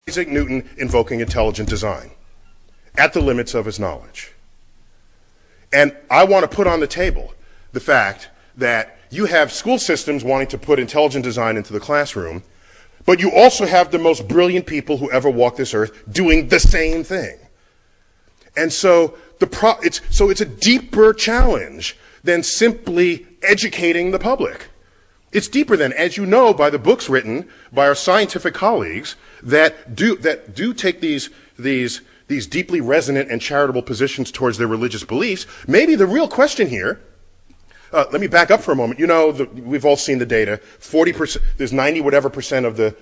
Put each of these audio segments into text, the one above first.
Isaac Newton invoking intelligent design at the limits of his knowledge. And I want to put on the table the fact that you have school systems wanting to put intelligent design into the classroom, but you also have the most brilliant people who ever walked this earth doing the same thing. And so it's a deeper challenge than simply educating the public. It's deeper than, as you know, by the books written by our scientific colleagues that do take these deeply resonant and charitable positions towards their religious beliefs. Maybe the real question here, let me back up for a moment. You know, we've all seen the data. 40%, there's 90 whatever percent of the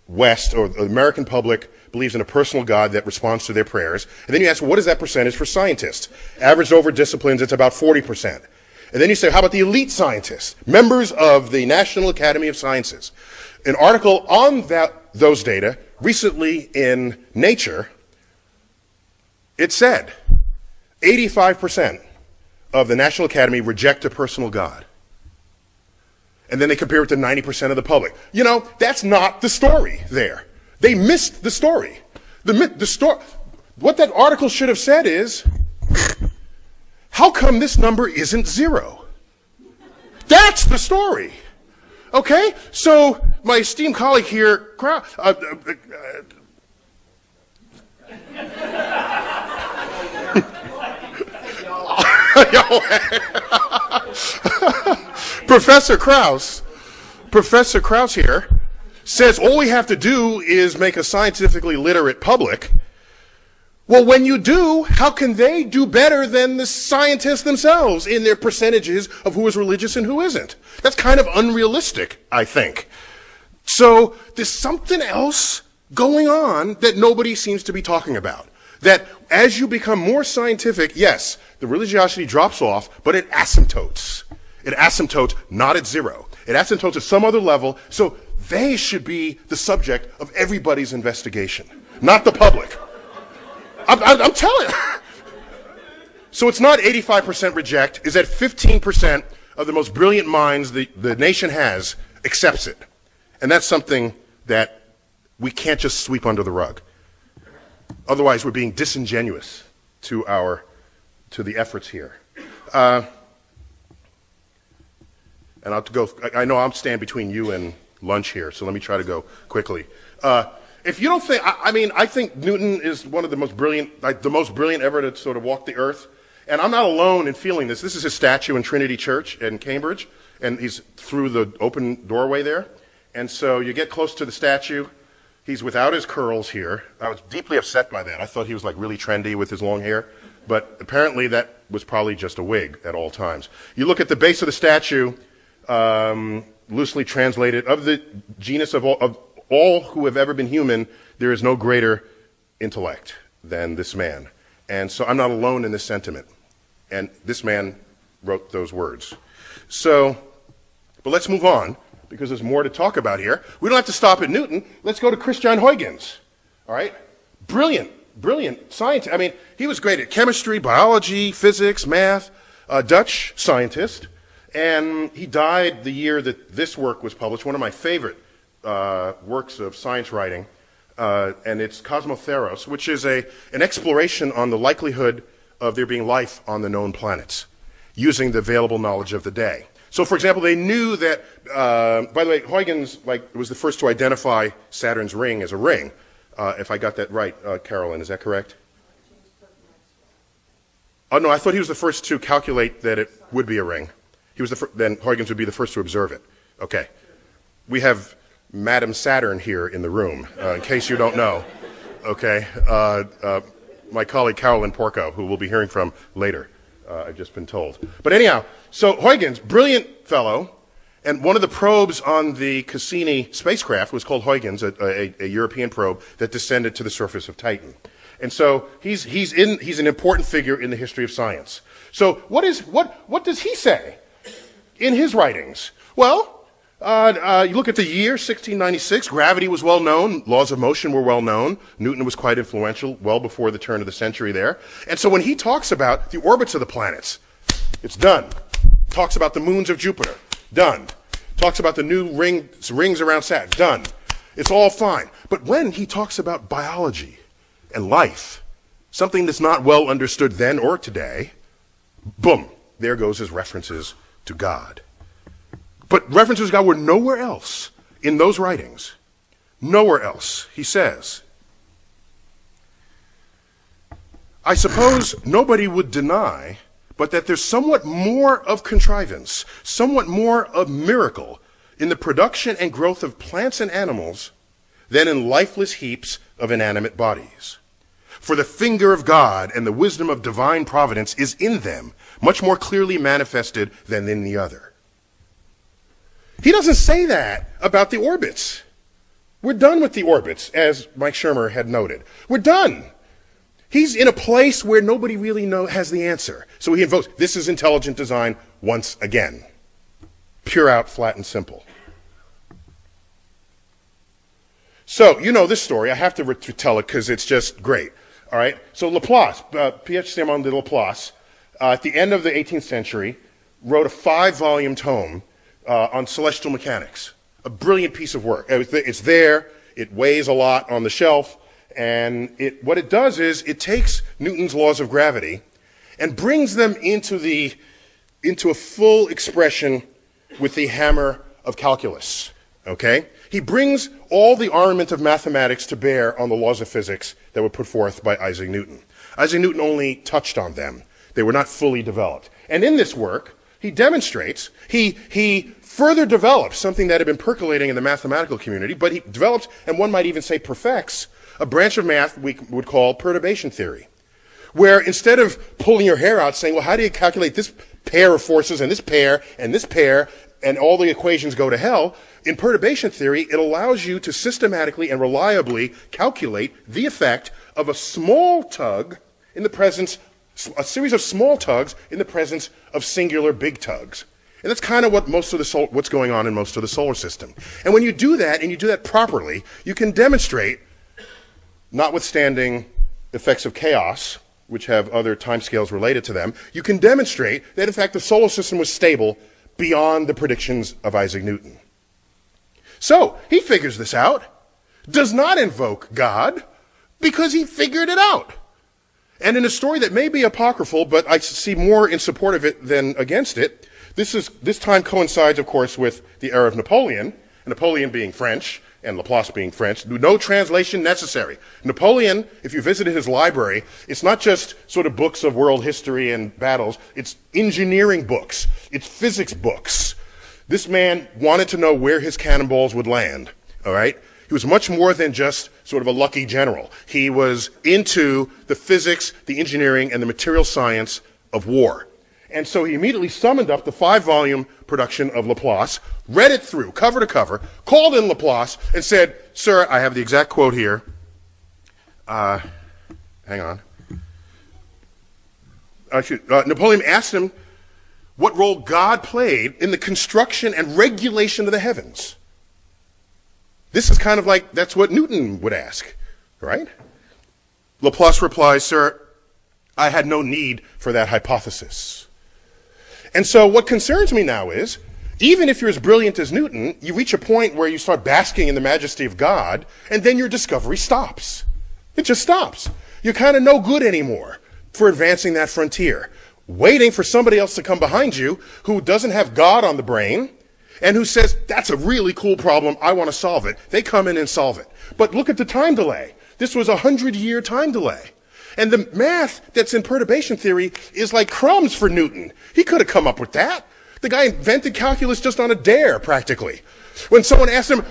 West or the American public believes in a personal God that responds to their prayers. And then you ask, well, what is that percentage for scientists? Averaged over disciplines, it's about 40%. And then you say, how about the elite scientists, members of the National Academy of Sciences? An article on those data recently in Nature, it said 85% of the National Academy reject a personal God. And then they compare it to 90% of the public. You know, that's not the story there. They missed the story. What that article should have said is, how come this number isn't 0? That's the story. Okay? So my esteemed colleague here, Professor Krauss here says all we have to do is make a scientifically literate public. Well, when you do, how can they do better than the scientists themselves in their percentages of who is religious and who isn't? That's kind of unrealistic, I think. So there's something else going on that nobody seems to be talking about. That as you become more scientific, yes, the religiosity drops off, but it asymptotes. It asymptotes not at 0. It asymptotes at some other level, so they should be the subject of everybody's investigation, not the public. I'm telling you. So it's not 85% reject, is that 15% of the most brilliant minds the nation has accepts it. And that's something that we can't just sweep under the rug. Otherwise, we're being disingenuous to the efforts here. And I know I'm standing between you and lunch here, so let me try to go quickly. If you don't think, I think Newton is one of the most brilliant, the most brilliant ever to sort of walk the earth. And I'm not alone in feeling this. This is his statue in Trinity Church in Cambridge, and he's through the open doorway there. And so you get close to the statue. He's without his curls here. I was deeply upset by that. I thought he was like really trendy with his long hair. But apparently that was probably just a wig at all times. You look at the base of the statue, loosely translated, of the genus of all who have ever been human, there is no greater intellect than this man. And so I'm not alone in this sentiment. And this man wrote those words. So, but let's move on, because there's more to talk about here. We don't have to stop at Newton. Let's go to Christian Huygens. All right? Brilliant scientist. I mean, he was great at chemistry, biology, physics, math, Dutch scientist. And he died the year that this work was published, one of my favorite works of science writing, and it's Cosmotheros, which is an exploration on the likelihood of there being life on the known planets, using the available knowledge of the day. So, for example, they knew that, by the way, Huygens was the first to identify Saturn's ring as a ring, if I got that right, Carolyn, is that correct? Oh, no, I thought he was the first to calculate that it would be a ring. He was then Huygens would be the first to observe it. Okay. We have Madam Saturn here in the room, in case you don't know. Okay. My colleague Carolyn Porco, who we'll be hearing from later, I've just been told. But anyhow, so Huygens, brilliant fellow, and one of the probes on the Cassini spacecraft was called Huygens, a European probe that descended to the surface of Titan. And so he's an important figure in the history of science. So what does he say in his writings? Well, you look at the year 1696, gravity was well known, laws of motion were well known, Newton was quite influential well before the turn of the century there. And so when he talks about the orbits of the planets, it's done. Talks about the moons of Jupiter, done. Talks about the new rings around Saturn, done. It's all fine. But when he talks about biology and life, something that's not well understood then or today, boom, there goes his references to God. But references to God were nowhere else in those writings. Nowhere else. He says, I suppose nobody would deny but that there's somewhat more of contrivance, somewhat more of miracle in the production and growth of plants and animals than in lifeless heaps of inanimate bodies. For the finger of God and the wisdom of divine providence is in them, much more clearly manifested than in the other. He doesn't say that about the orbits. We're done with the orbits, as Mike Shermer had noted. We're done. He's in a place where nobody really has the answer. So he invokes, this is intelligent design once again. Pure out, flat and simple. So, you know this story. I have to tell it because it's just great. All right? So Laplace, Pierre Simon de Laplace, at the end of the 18th century, wrote a 5-volume tome on celestial mechanics. A brilliant piece of work. It's there. It weighs a lot on the shelf. And what it does is it takes Newton's laws of gravity and brings them into a full expression with the hammer of calculus. Okay? He brings all the armament of mathematics to bear on the laws of physics that were put forth by Isaac Newton. Isaac Newton only touched on them. They were not fully developed. And in this work, he demonstrates, he further develops something that had been percolating in the mathematical community, but he develops, and one might even say perfects, a branch of math we would call perturbation theory, where instead of pulling your hair out saying, well, how do you calculate this pair of forces and this pair and all the equations go to hell, in perturbation theory, it allows you to systematically and reliably calculate the effect of a small tug in the presence, a series of small tugs in the presence of singular big tugs. And that's kind of what's going on in most of the solar system. And when you do that, and you do that properly, you can demonstrate, notwithstanding effects of chaos, which have other timescales related to them, you can demonstrate that, in fact, the solar system was stable beyond the predictions of Isaac Newton. So, he figures this out, does not invoke God, because he figured it out. And in a story that may be apocryphal, but I see more in support of it than against it, this time coincides, of course, with the era of Napoleon, Napoleon being French, and Laplace being French. No translation necessary. Napoleon, if you visited his library, it's not just sort of books of world history and battles, it's engineering books, it's physics books. This man wanted to know where his cannonballs would land, all right? He was much more than just sort of a lucky general. He was into the physics, the engineering, and the material science of war. And so he immediately summoned up the 5-volume production of Laplace, read it through, cover to cover, called in Laplace, and said, sir, I have the exact quote here. Hang on. Napoleon asked him what role God played in the construction and regulation of the heavens. This is kind of like, that's what Newton would ask, right? Laplace replies, sir, I had no need for that hypothesis. And so what concerns me now is, even if you're as brilliant as Newton, you reach a point where you start basking in the majesty of God, and then your discovery stops. It just stops. You're kind of no good anymore for advancing that frontier, waiting for somebody else to come behind you who doesn't have God on the brain, and who says, that's a really cool problem, I want to solve it. They come in and solve it. But look at the time delay. This was a 100-year time delay. And the math that's in perturbation theory is like crumbs for Newton. He could have come up with that. The guy invented calculus just on a dare, practically. When someone asked him,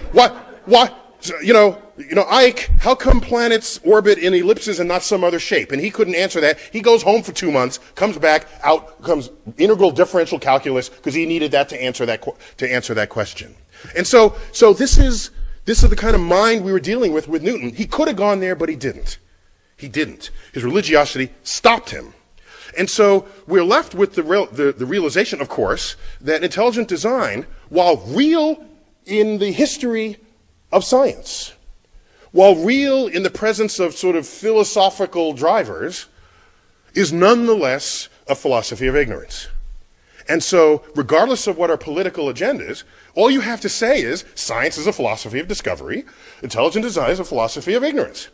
Ike, how come planets orbit in ellipses and not some other shape? And he couldn't answer that. He goes home for 2 months, comes back, out comes integral differential calculus, because he needed that to answer that question. And so this is the kind of mind we were dealing with Newton. He could have gone there, but he didn't. He didn't. His religiosity stopped him. And so we're left with the realization, of course, that intelligent design, while real in the history of science, while real in the presence of sort of philosophical drivers, is nonetheless a philosophy of ignorance. And so, regardless of what our political agenda is, all you have to say is science is a philosophy of discovery, intelligent design is a philosophy of ignorance.